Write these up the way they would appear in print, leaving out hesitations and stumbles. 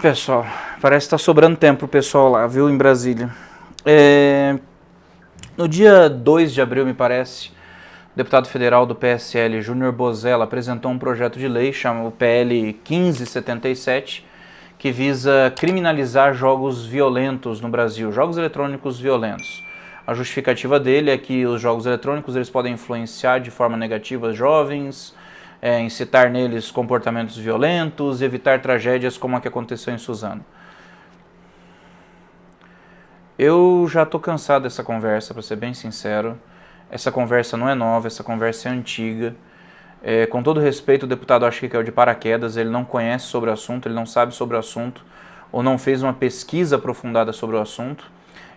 Pessoal, parece que tá sobrando tempo pro pessoal lá, viu, em Brasília. No dia 2 de abril, me parece, o deputado federal do PSL, Júnior Bozella, apresentou um projeto de lei, chamado PL 1577, que visa criminalizar jogos violentos no Brasil, jogos eletrônicos violentos. A justificativa dele é que os jogos eletrônicos eles podem influenciar de forma negativa jovens, incitar neles comportamentos violentos, evitar tragédias como a que aconteceu em Suzano. Eu já estou cansado dessa conversa, para ser bem sincero. Essa conversa não é nova, essa conversa é antiga. Com todo respeito, o deputado acha que caiu de paraquedas, ele não conhece sobre o assunto, ele não sabe sobre o assunto, ou não fez uma pesquisa aprofundada sobre o assunto.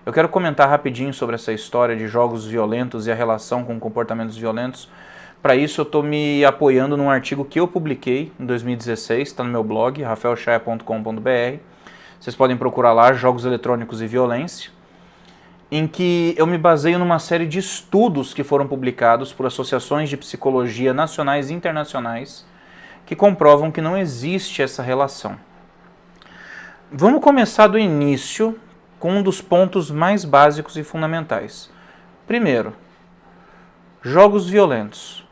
Eu quero comentar rapidinho sobre essa história de jogos violentos e a relação com comportamentos violentos. Para isso, eu estou me apoiando num artigo que eu publiquei em 2016, está no meu blog, rafaelchaia.com.br. Vocês podem procurar lá, Jogos Eletrônicos e Violência, em que eu me baseio numa série de estudos que foram publicados por associações de psicologia nacionais e internacionais que comprovam que não existe essa relação. Vamos começar do início com um dos pontos mais básicos e fundamentais. Primeiro, jogos violentos.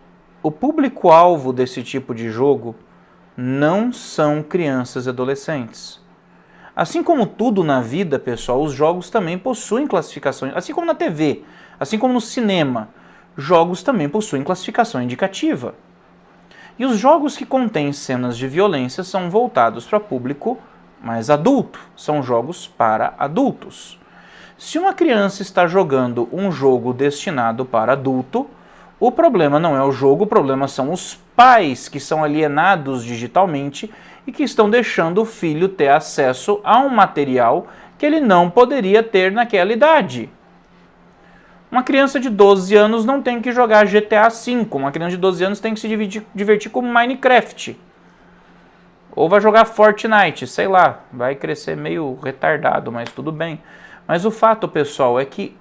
O público-alvo desse tipo de jogo não são crianças e adolescentes. Assim como tudo na vida, pessoal, os jogos também possuem classificações, assim como na TV, assim como no cinema, jogos também possuem classificação indicativa. E os jogos que contêm cenas de violência são voltados para público mais adulto, são jogos para adultos. Se uma criança está jogando um jogo destinado para adulto, o problema não é o jogo, o problema são os pais que são alienados digitalmente e que estão deixando o filho ter acesso a um material que ele não poderia ter naquela idade. Uma criança de 12 anos não tem que jogar GTA V, uma criança de 12 anos tem que se divertir com Minecraft. Ou vai jogar Fortnite, sei lá, vai crescer meio retardado, mas tudo bem. Mas o fato, pessoal, é que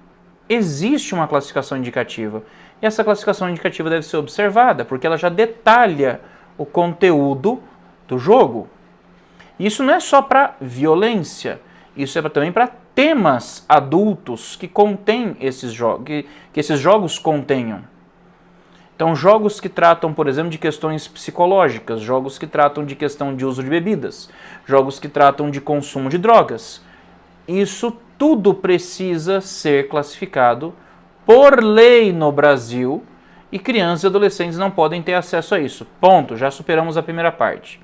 existe uma classificação indicativa. E essa classificação indicativa deve ser observada, porque ela já detalha o conteúdo do jogo. Isso não é só para violência, isso é também para temas adultos que contêm esses jogos, que esses jogos contenham. Então, jogos que tratam, por exemplo, de questões psicológicas, jogos que tratam de questão de uso de bebidas, jogos que tratam de consumo de drogas. Isso tudo precisa ser classificado por lei no Brasil e crianças e adolescentes não podem ter acesso a isso. Ponto, já superamos a primeira parte.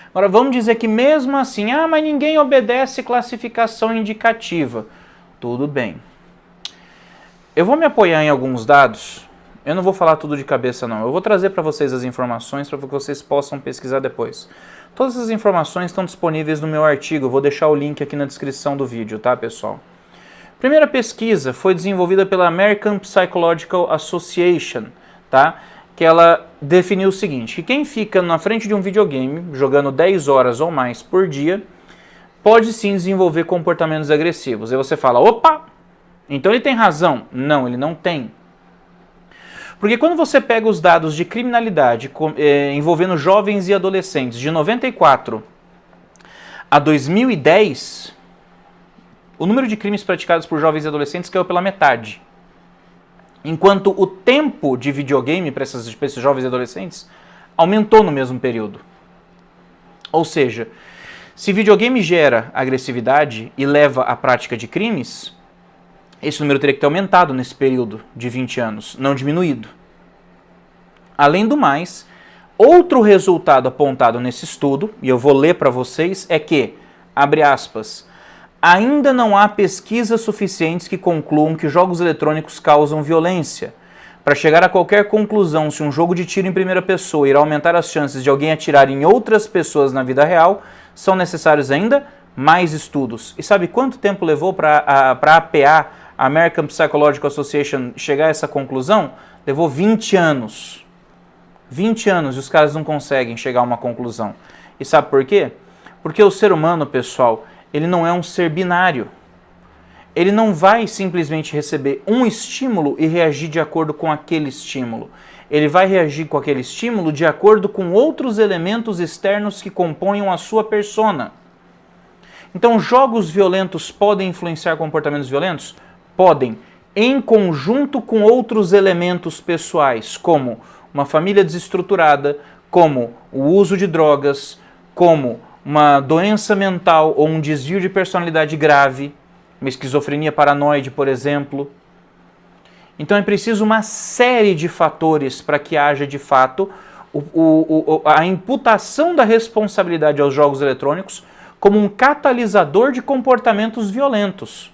Agora vamos dizer que mesmo assim, mas ninguém obedece classificação indicativa. Tudo bem. Eu vou me apoiar em alguns dados, eu não vou falar tudo de cabeça não, eu vou trazer para vocês as informações para que vocês possam pesquisar depois. Todas as informações estão disponíveis no meu artigo, eu vou deixar o link aqui na descrição do vídeo, tá, pessoal? A primeira pesquisa foi desenvolvida pela American Psychological Association, tá? Que ela definiu o seguinte, que quem fica na frente de um videogame, jogando 10 horas ou mais por dia, pode sim desenvolver comportamentos agressivos. Aí você fala, opa, então ele tem razão. Não, ele não tem. Porque quando você pega os dados de criminalidade envolvendo jovens e adolescentes de 94 a 2010... o número de crimes praticados por jovens e adolescentes caiu pela metade. Enquanto o tempo de videogame para esses jovens e adolescentes aumentou no mesmo período. Ou seja, se videogame gera agressividade e leva à prática de crimes, esse número teria que ter aumentado nesse período de 20 anos, não diminuído. Além do mais, outro resultado apontado nesse estudo, e eu vou ler para vocês, é que, abre aspas, ainda não há pesquisas suficientes que concluam que jogos eletrônicos causam violência. Para chegar a qualquer conclusão se um jogo de tiro em primeira pessoa irá aumentar as chances de alguém atirar em outras pessoas na vida real, são necessários ainda mais estudos. E sabe quanto tempo levou para a APA, a American Psychological Association, chegar a essa conclusão? Levou 20 anos. 20 anos e os caras não conseguem chegar a uma conclusão. E sabe por quê? Porque o ser humano, pessoal, ele não é um ser binário. Ele não vai simplesmente receber um estímulo e reagir de acordo com aquele estímulo. Ele vai reagir com aquele estímulo de acordo com outros elementos externos que compõem a sua persona. Então, jogos violentos podem influenciar comportamentos violentos? Podem, em conjunto com outros elementos pessoais, como uma família desestruturada, como o uso de drogas, como uma doença mental ou um desvio de personalidade grave, uma esquizofrenia paranoide, por exemplo. Então é preciso uma série de fatores para que haja, de fato, a imputação da responsabilidade aos jogos eletrônicos como um catalisador de comportamentos violentos.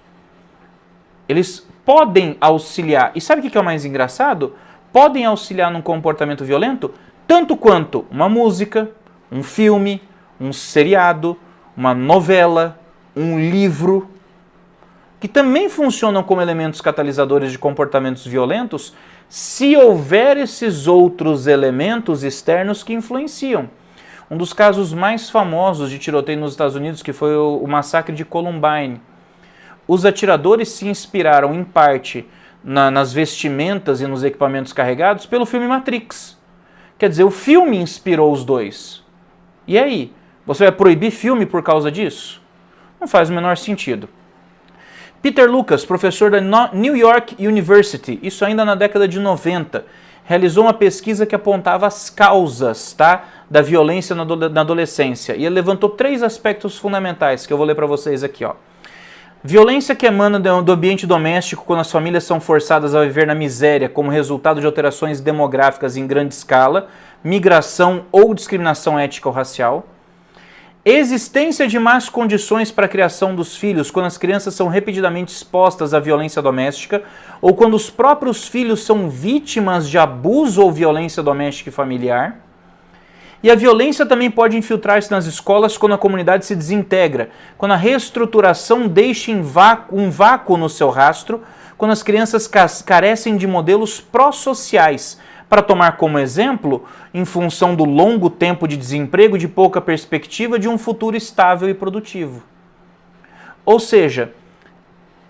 Eles podem auxiliar, e sabe o que é o mais engraçado? Podem auxiliar num comportamento violento tanto quanto uma música, um filme, um seriado, uma novela, um livro, que também funcionam como elementos catalisadores de comportamentos violentos se houver esses outros elementos externos que influenciam. Um dos casos mais famosos de tiroteio nos Estados Unidos, que foi o massacre de Columbine. Os atiradores se inspiraram, em parte, nas vestimentas e nos equipamentos carregados pelo filme Matrix. Quer dizer, o filme inspirou os dois. E aí? Você vai proibir filme por causa disso? Não faz o menor sentido. Peter Lucas, professor da New York University, isso ainda na década de 90, realizou uma pesquisa que apontava as causas, da violência na adolescência. E ele levantou 3 aspectos fundamentais que eu vou ler para vocês aqui. Violência que emana do ambiente doméstico quando as famílias são forçadas a viver na miséria como resultado de alterações demográficas em grande escala, migração ou discriminação étnica ou racial. Existência de más condições para a criação dos filhos quando as crianças são repetidamente expostas à violência doméstica ou quando os próprios filhos são vítimas de abuso ou violência doméstica e familiar. E a violência também pode infiltrar-se nas escolas quando a comunidade se desintegra, quando a reestruturação deixa um vácuo no seu rastro, quando as crianças carecem de modelos pró-sociais, para tomar como exemplo, em função do longo tempo de desemprego e de pouca perspectiva de um futuro estável e produtivo. Ou seja,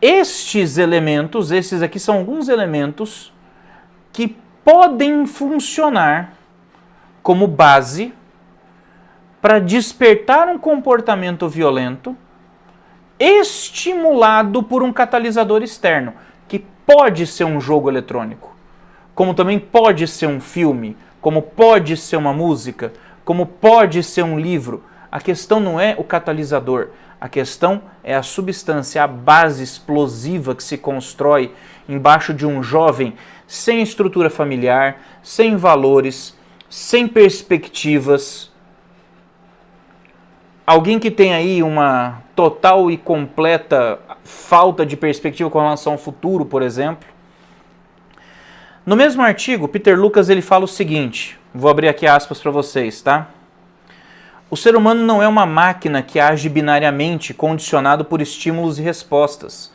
estes elementos, esses aqui são alguns elementos que podem funcionar como base para despertar um comportamento violento estimulado por um catalisador externo, que pode ser um jogo eletrônico, como também pode ser um filme, como pode ser uma música, como pode ser um livro. A questão não é o catalisador, a questão é a substância, a base explosiva que se constrói embaixo de um jovem sem estrutura familiar, sem valores, sem perspectivas. Alguém que tem aí uma total e completa falta de perspectiva com relação ao futuro, por exemplo. No mesmo artigo, Peter Lucas ele fala o seguinte, vou abrir aqui aspas para vocês, tá? O ser humano não é uma máquina que age binariamente, condicionado por estímulos e respostas.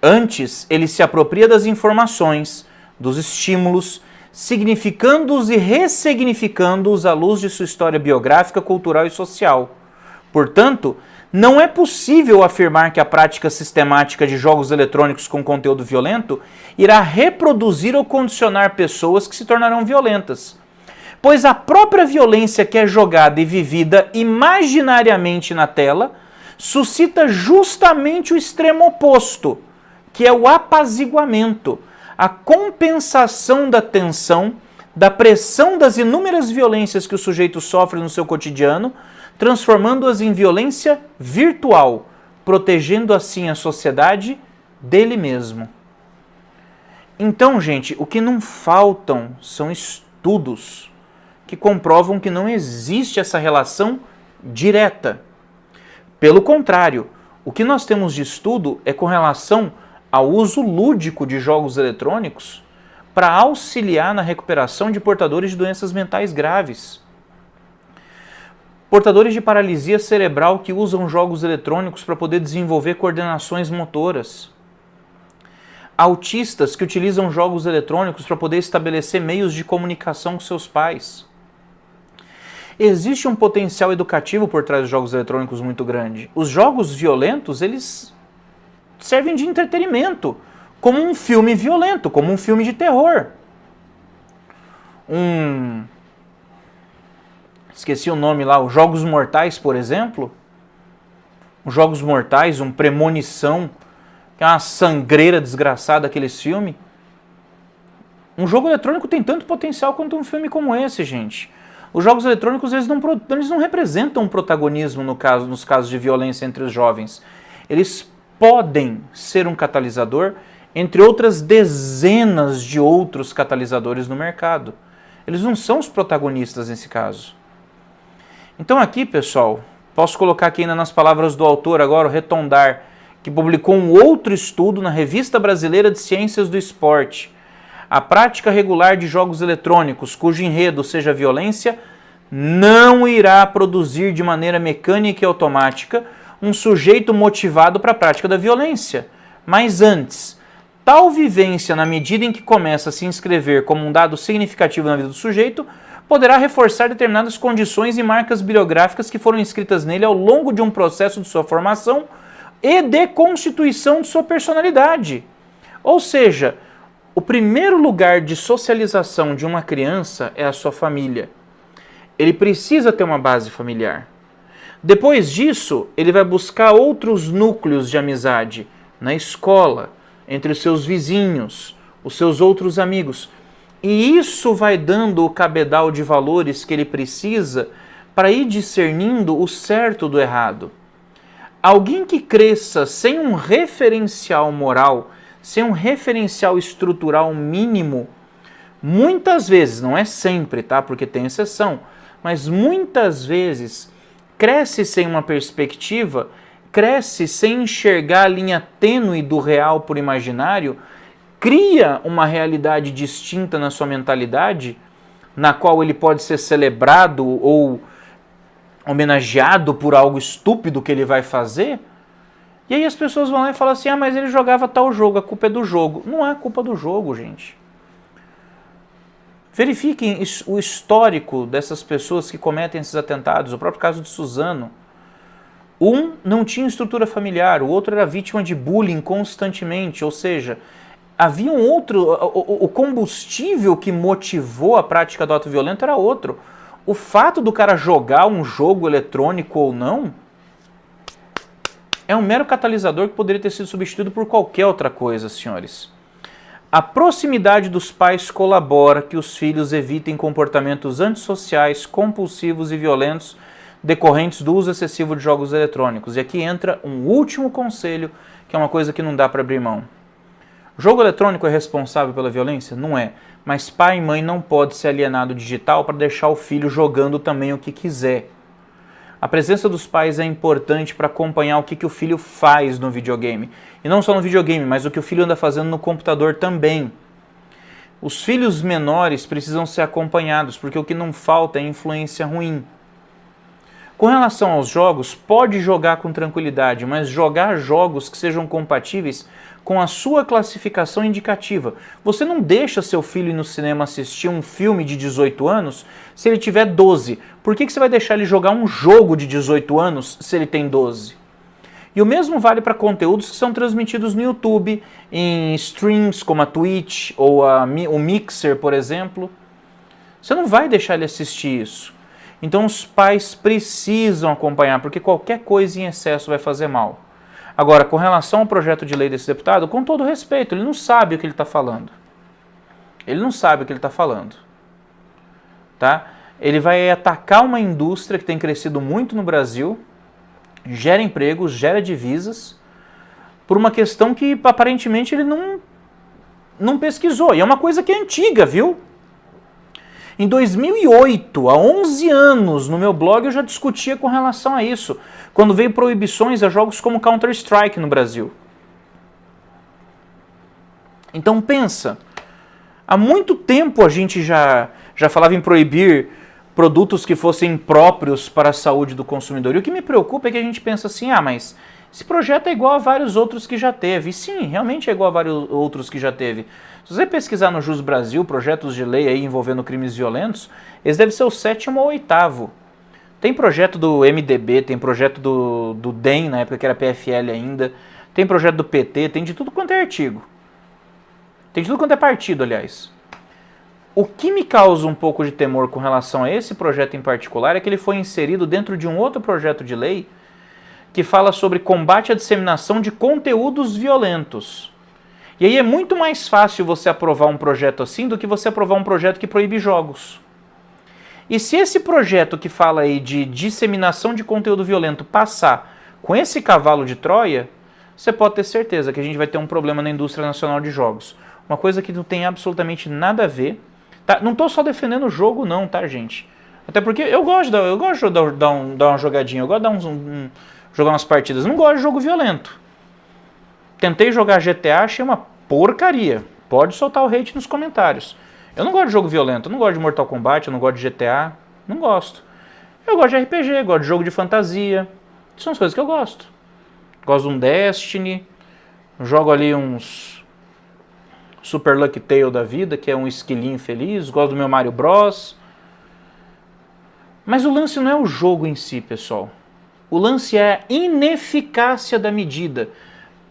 Antes, ele se apropria das informações, dos estímulos, significando-os e ressignificando-os à luz de sua história biográfica, cultural e social. Portanto, não é possível afirmar que a prática sistemática de jogos eletrônicos com conteúdo violento irá reproduzir ou condicionar pessoas que se tornarão violentas, pois a própria violência que é jogada e vivida imaginariamente na tela suscita justamente o extremo oposto, que é o apaziguamento, a compensação da tensão, da pressão das inúmeras violências que o sujeito sofre no seu cotidiano, transformando-as em violência virtual, protegendo assim a sociedade dele mesmo. Então, gente, o que não faltam são estudos que comprovam que não existe essa relação direta. Pelo contrário, o que nós temos de estudo é com relação ao uso lúdico de jogos eletrônicos para auxiliar na recuperação de portadores de doenças mentais graves. Portadores de paralisia cerebral que usam jogos eletrônicos para poder desenvolver coordenações motoras. Autistas que utilizam jogos eletrônicos para poder estabelecer meios de comunicação com seus pais. Existe um potencial educativo por trás dos jogos eletrônicos muito grande. Os jogos violentos, eles servem de entretenimento, como um filme violento, como um filme de terror. Esqueci o nome lá, os Jogos Mortais, por exemplo. Os Jogos Mortais, um Premonição, que é uma sangreira desgraçada aqueles filmes. Um jogo eletrônico tem tanto potencial quanto um filme como esse, gente. Os jogos eletrônicos eles não representam um protagonismo nos casos de violência entre os jovens. Eles podem ser um catalisador entre outras dezenas de outros catalisadores no mercado. Eles não são os protagonistas nesse caso. Então aqui, pessoal, posso colocar aqui ainda nas palavras do autor agora, o Retondar, que publicou um outro estudo na Revista Brasileira de Ciências do Esporte. A prática regular de jogos eletrônicos, cujo enredo seja violência, não irá produzir de maneira mecânica e automática um sujeito motivado para a prática da violência. Mas antes, tal vivência, na medida em que começa a se inscrever como um dado significativo na vida do sujeito, poderá reforçar determinadas condições e marcas bibliográficas que foram inscritas nele ao longo de um processo de sua formação e de constituição de sua personalidade. Ou seja, o primeiro lugar de socialização de uma criança é a sua família. Ele precisa ter uma base familiar. Depois disso, ele vai buscar outros núcleos de amizade na escola, entre os seus vizinhos, os seus outros amigos. E isso vai dando o cabedal de valores que ele precisa para ir discernindo o certo do errado. Alguém que cresça sem um referencial moral, sem um referencial estrutural mínimo, muitas vezes, não é sempre, tá? Porque tem exceção, mas muitas vezes cresce sem uma perspectiva, cresce sem enxergar a linha tênue do real por imaginário, cria uma realidade distinta na sua mentalidade, na qual ele pode ser celebrado ou homenageado por algo estúpido que ele vai fazer. E aí as pessoas vão lá e falam assim, mas ele jogava tal jogo, a culpa é do jogo. Não é culpa do jogo, gente. Verifiquem o histórico dessas pessoas que cometem esses atentados. O próprio caso de Suzano. Um não tinha estrutura familiar, o outro era vítima de bullying constantemente, ou seja, havia um outro, o combustível que motivou a prática do ato violento era outro. O fato do cara jogar um jogo eletrônico ou não é um mero catalisador que poderia ter sido substituído por qualquer outra coisa, senhores. A proximidade dos pais colabora que os filhos evitem comportamentos antissociais, compulsivos e violentos decorrentes do uso excessivo de jogos eletrônicos. E aqui entra um último conselho, que é uma coisa que não dá para abrir mão. O jogo eletrônico é responsável pela violência? Não é. Mas pai e mãe não podem ser alienado digital para deixar o filho jogando também o que quiser. A presença dos pais é importante para acompanhar o que o filho faz no videogame. E não só no videogame, mas o que o filho anda fazendo no computador também. Os filhos menores precisam ser acompanhados, porque o que não falta é influência ruim. Com relação aos jogos, pode jogar com tranquilidade, mas jogar jogos que sejam compatíveis com a sua classificação indicativa. Você não deixa seu filho ir no cinema assistir um filme de 18 anos se ele tiver 12. Por que você vai deixar ele jogar um jogo de 18 anos se ele tem 12? E o mesmo vale para conteúdos que são transmitidos no YouTube, em streams como a Twitch ou o Mixer, por exemplo. Você não vai deixar ele assistir isso. Então os pais precisam acompanhar, porque qualquer coisa em excesso vai fazer mal. Agora, com relação ao projeto de lei desse deputado, com todo respeito, ele não sabe o que ele está falando. Ele não sabe o que ele está falando. Tá? Ele vai atacar uma indústria que tem crescido muito no Brasil, gera empregos, gera divisas, por uma questão que aparentemente ele não pesquisou. E é uma coisa que é antiga, viu? Em 2008, há 11 anos, no meu blog eu já discutia com relação a isso, quando veio proibições a jogos como Counter-Strike no Brasil. Então pensa, há muito tempo a gente já falava em proibir produtos que fossem impróprios para a saúde do consumidor. E o que me preocupa é que a gente pensa assim, mas esse projeto é igual a vários outros que já teve. E sim, realmente é igual a vários outros que já teve. Se você pesquisar no Jus Brasil, projetos de lei aí envolvendo crimes violentos, eles devem ser o 7º ou 8º. Tem projeto do MDB, tem projeto do DEM, na época que era PFL ainda, tem projeto do PT, tem de tudo quanto é artigo. Tem de tudo quanto é partido, aliás. O que me causa um pouco de temor com relação a esse projeto em particular é que ele foi inserido dentro de um outro projeto de lei que fala sobre combate à disseminação de conteúdos violentos. E aí é muito mais fácil você aprovar um projeto assim do que você aprovar um projeto que proíbe jogos. E se esse projeto que fala aí de disseminação de conteúdo violento passar com esse cavalo de Troia, você pode ter certeza que a gente vai ter um problema na indústria nacional de jogos. Uma coisa que não tem absolutamente nada a ver. Tá? Não estou só defendendo o jogo não, tá, gente? Até porque eu gosto de dar uma jogadinha, eu gosto de dar jogar umas partidas. Eu não gosto de jogo violento. Tentei jogar GTA, achei uma porcaria. Pode soltar o hate nos comentários. Eu não gosto de jogo violento, eu não gosto de Mortal Kombat, eu não gosto de GTA, não gosto. Eu gosto de RPG, gosto de jogo de fantasia. São as coisas que eu gosto. Gosto de um Destiny, jogo ali uns Super Lucky Tale da vida, que é um esquilinho feliz, gosto do meu Mario Bros. Mas o lance não é o jogo em si, pessoal. O lance é a ineficácia da medida.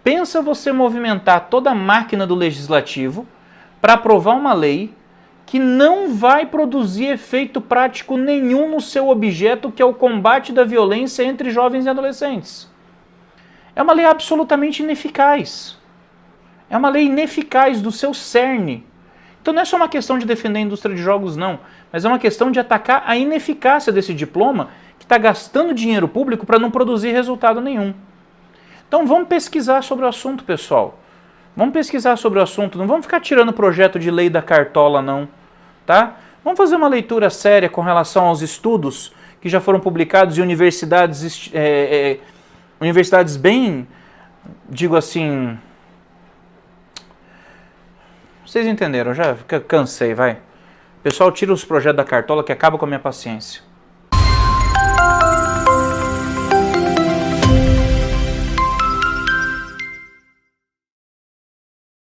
Pensa você movimentar toda a máquina do legislativo para aprovar uma lei que não vai produzir efeito prático nenhum no seu objeto, que é o combate da violência entre jovens e adolescentes. É uma lei absolutamente ineficaz. É uma lei ineficaz do seu cerne. Então não é só uma questão de defender a indústria de jogos, não, mas é uma questão de atacar a ineficácia desse diploma que está gastando dinheiro público para não produzir resultado nenhum. Então vamos pesquisar sobre o assunto, pessoal. Vamos pesquisar sobre o assunto, não vamos ficar tirando projeto de lei da cartola, não. Tá? Vamos fazer uma leitura séria com relação aos estudos que já foram publicados em universidades, universidades bem, digo assim... Vocês entenderam, já cansei, vai. Pessoal, tira os projetos da cartola que acaba com a minha paciência.